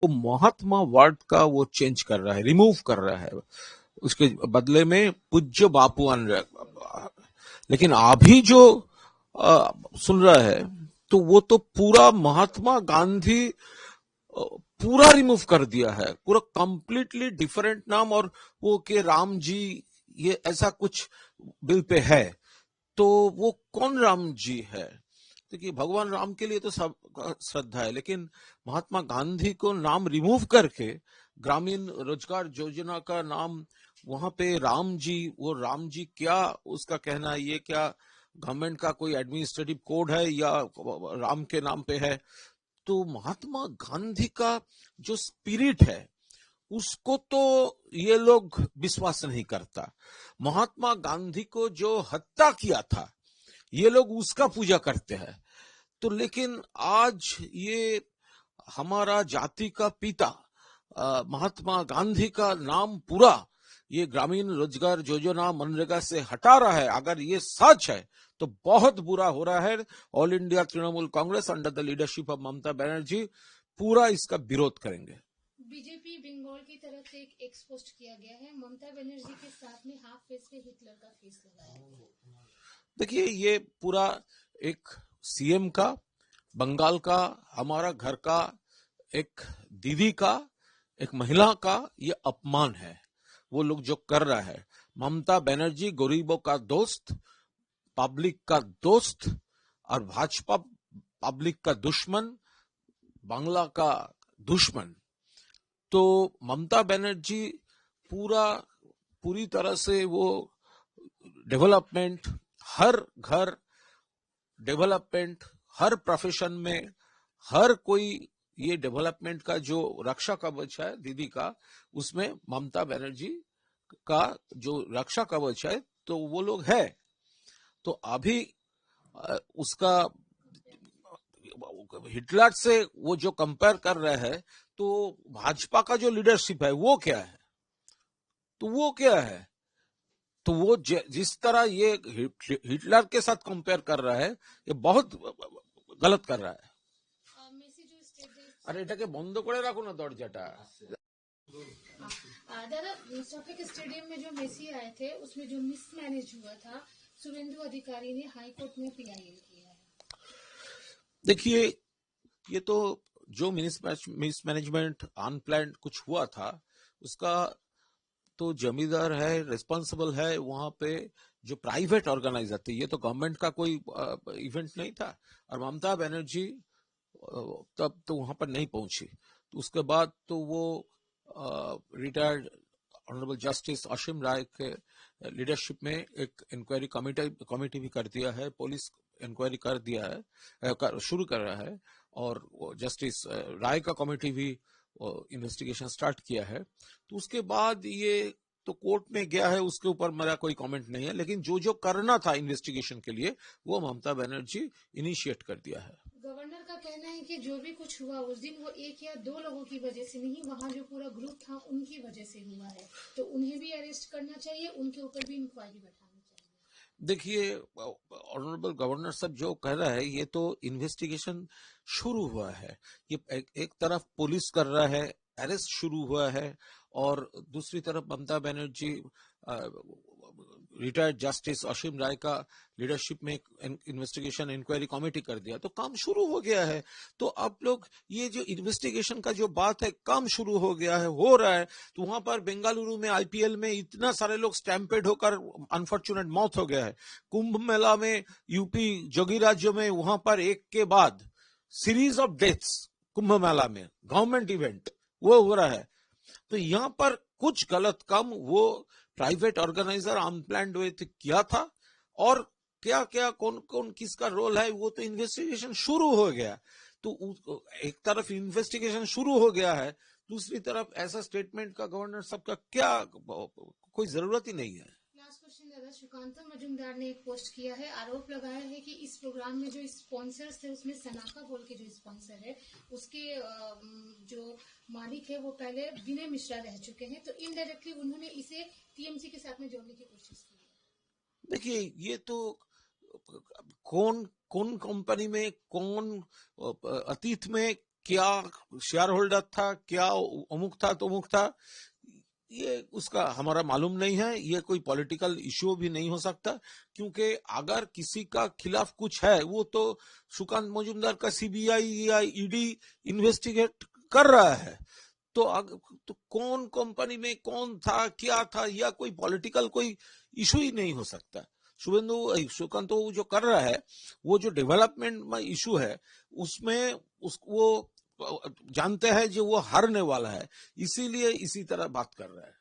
वो महात्मा वर्ड का वो चेंज कर रहा है, रिमूव कर रहा है, उसके बदले में पूज्य बापू आन रहा। लेकिन अभी जो सुन रहा है तो वो तो पूरा महात्मा गांधी पूरा रिमूव कर दिया है, पूरा कंप्लीटली डिफरेंट नाम। और वो के राम जी ये ऐसा कुछ बिल पे है, तो वो कौन राम जी है? देखिए, भगवान राम के लिए तो सब श्रद्धा है, लेकिन महात्मा गांधी को नाम रिमूव करके ग्रामीण रोजगार योजना का नाम वहां पे राम जी, वो राम जी क्या उसका कहना है, ये क्या गवर्नमेंट का कोई एडमिनिस्ट्रेटिव कोड है या राम के नाम पे है? तो महात्मा गांधी का जो स्पिरिट है उसको तो ये लोग विश्वास नहीं करता। महात्मा गांधी को जो हत्या किया था ये लोग उसका पूजा करते हैं। तो लेकिन आज ये हमारा जाति का पिता महात्मा गांधी का नाम पूरा ये ग्रामीण रोजगार योजना मनरेगा से हटा रहा है। अगर ये सच है तो बहुत बुरा हो रहा है। All India Trinamool Congress under the leadership of Mamata Banerjee पूरा इसका विरोध करेंगे। बीजेपी बंगाल की तरफ से एक एक्स पोस्ट किया गया है, ममता बनर्जी के साथ में हाफ फेस पे हिटलर का फेस लगाया। देखिए, ये पूरा एक सीएम का, बंगाल का, हमारा घर का, एक दीदी का, एक महिला का ये अपमान है वो लोग जो कर रहा है। ममता बनर्जी गरीबों का दोस्त, पब्लिक का दोस्त, और भाजपा पब्लिक का दुश्मन, बांग्ला का दुश्मन। तो ममता बनर्जी पूरी तरह से वो डेवलपमेंट, हर घर डेवलपमेंट, हर प्रोफेशन में हर कोई ये डेवलपमेंट का जो रक्षा कवच है दीदी का, उसमें ममता बनर्जी का जो रक्षा कवच है तो वो लोग है। तो अभी उसका हिटलर से वो जो कंपेयर कर रहे हैं, तो भाजपा का जो लीडरशिप है वो क्या है? तो वो क्या है? तो वो जिस तरह ये हिटलर के साथ कंपेयर कर रहा है, ये बहुत गलत कर रहा है। अरे এটাকে বন্ধ করে রাখো না দরজাটা। दादा, मुस्तफा के स्टेडियम में जो मेसी आए थे उसमें जो मिसमैनेज हुआ था, सुरेंद्र अधिकारी ने हाई कोर्ट में पीआईएल किया है। देखिए, ये तो जो मिसमैनेजमेंट अनप्लान्ड कुछ हुआ था उसका तो जमींदार है, रिस्पॉन्सिबल है वहां पे जो प्राइवेट ऑर्गेनाइजर थे। ये तो गवर्नमेंट का कोई इवेंट नहीं था। और ममता बनर्जी तब तो वहां पर नहीं पहुंची। तो उसके बाद तो वो रिटायर्ड ऑनरेबल जस्टिस असीम राय के लीडरशिप में एक इंक्वायरी कमेटी भी कर दिया है, पुलिस इंक्वायरी कर दिया है, शुरू कर रहा है। और जस्टिस राय का कमेटी भी इन्वेस्टिगेशन स्टार्ट किया है। तो उसके बाद ये तो कोर्ट में गया है, उसके ऊपर मेरा कोई कमेंट नहीं है। लेकिन जो जो करना था इन्वेस्टिगेशन के लिए वो ममता बनर्जी इनिशिएट कर दिया है। गवर्नर का कहना है कि जो भी कुछ हुआ उस दिन वो एक या दो लोगों की वजह से नहीं, वहाँ जो पूरा ग्रुप था उनकी वजह से हुआ है, तो उन्हें भी अरेस्ट करना चाहिए, उनके ऊपर भी इंक्वायरी बैठानी चाहिए। देखिए, ऑनरेबल गवर्नर साहब जो कह रहा है ये तो इन्वेस्टिगेशन शुरू हुआ है। ये एक तरफ पुलिस कर रहा है, अरेस्ट शुरू हुआ है, और दूसरी तरफ ममता बनर्जी रिटायर्ड जस्टिस असीम राय का लीडरशिप में इन्वेस्टिगेशन इंक्वायरी कमेटी कर दिया, तो काम शुरू हो गया है। तो आप लोग ये जो इन्वेस्टिगेशन का जो बात है, काम शुरू हो गया है, हो रहा है। तो वहां पर बेंगलुरु में आईपीएल में इतना सारे लोग स्टैम्पेड होकर अनफॉर्चुनेट मौत हो गया है। कुंभ मेला में यूपी जोगी राज्य में वहां पर एक के बाद series of deaths, Kumbh Mela में गवर्नमेंट इवेंट वो हो रहा है। तो यहाँ पर कुछ गलत काम वो प्राइवेट ऑर्गेनाइजर अनप्लान्ड वे किया था। और क्या क्या कौन कौन किसका रोल है वो तो इन्वेस्टिगेशन शुरू हो गया। तो एक तरफ इन्वेस्टिगेशन शुरू हो गया है, दूसरी तरफ ऐसा स्टेटमेंट का गवर्नर सबका क्या कोई जरूरत ही नहीं है। लास्ट क्वेश्चन दादा, सुकांता मजुमदार ने एक पोस्ट किया है, आरोप लगाया है कि इस प्रोग्राम में जो स्पॉन्सर्स थे उसमें सनाका बोल के जो स्पॉन्सर है उसके जो मालिक है वो पहले विनय मिश्रा रह चुके हैं, तो इनडायरेक्टली उन्होंने इसे टीएमसी के साथ में जोड़ने की कोशिश की है। देखिए, ये तो कौन कौन कंपनी में कौन अतीत में क्या शेयर होल्डर था, क्या अमुक था तो अमुक था, ये उसका हमारा मालूम नहीं है। ये कोई पॉलिटिकल इश्यू भी नहीं हो सकता, क्योंकि अगर किसी का खिलाफ कुछ है वो तो सुकांत मजूमदार का सीबीआई या ईडी इन्वेस्टिगेट कर रहा है। तो कौन कंपनी में कौन था, क्या था, या कोई पॉलिटिकल कोई इशू ही नहीं हो सकता। सुकांत तो जो कर रहा है, वो जो डेवलपमेंट में इशू है, उसमें वो जानते हैं जो वो हारने वाला है, इसीलिए इसी तरह बात कर रहा है।